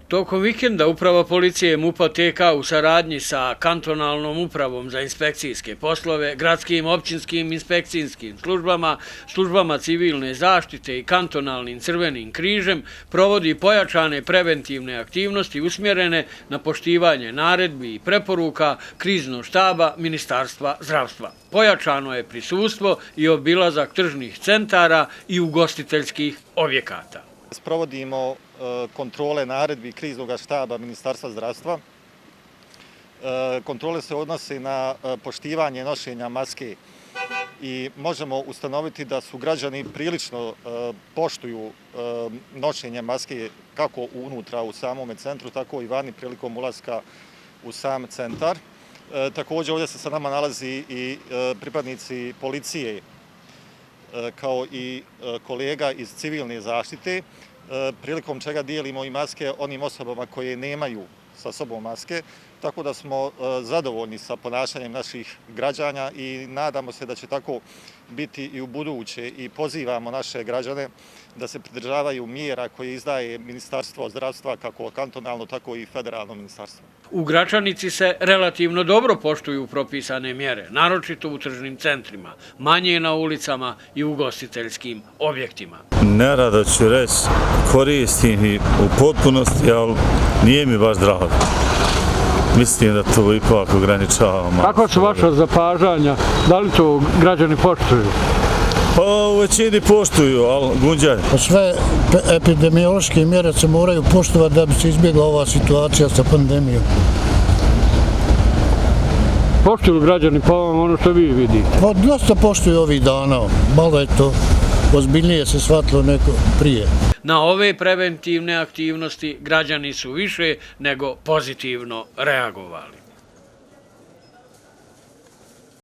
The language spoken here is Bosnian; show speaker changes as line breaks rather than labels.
Tokom vikenda Uprava policije MUP-a TK u saradnji sa kantonalnom upravom za inspekcijske poslove, gradskim, općinskim, inspekcijskim službama, službama civilne zaštite i kantonalnim Crvenim križem provodi pojačane preventivne aktivnosti usmjerene na poštivanje naredbi i preporuka kriznog štaba Ministarstva zdravstva. Pojačano je prisustvo i obilazak tržnih centara i ugostiteljskih objekata.
Sprovodimo kontrole naredbi kriznog štaba Ministarstva zdravstva. Kontrole se odnose na poštivanje nošenja maske i možemo ustanoviti da su građani prilično poštuju nošenje maske kako unutra u samome centru, tako i vani prilikom ulaska u sam centar. Također ovdje se sa nama nalazi i pripadnici policije kao i kolega iz civilne zaštite, prilikom čega dijelimo i maske onim osobama koje nemaju sa sobom maske, tako da smo zadovoljni sa ponašanjem naših građana i nadamo se da će tako biti i u buduće i pozivamo naše građane da se pridržavaju mjera koje izdaje Ministarstvo zdravstva, kako kantonalno, tako i federalno ministarstvo.
U Gračanici se relativno dobro poštuju propisane mjere, naročito u tržnim centrima, manje na ulicama i ugostiteljskim objektima.
Nerado ću reći, koristim ih u potpunosti, ali nije mi baš drago. Mislim da to ipak ograničavamo.
Kakva su vaša zapažanja? Da li to građani poštuju?
Pa u većini poštuju, ali gunđaj.
Sve epidemiološke mjere se moraju poštovati da bi se izbjegla ova situacija sa pandemijom.
Poštuju građani pa ono što vi vidite?
Pa dosta poštuju ovih dana, malo je to ozbiljnije se shvatilo neko prije.
Na ove preventivne aktivnosti građani su više nego pozitivno reagovali.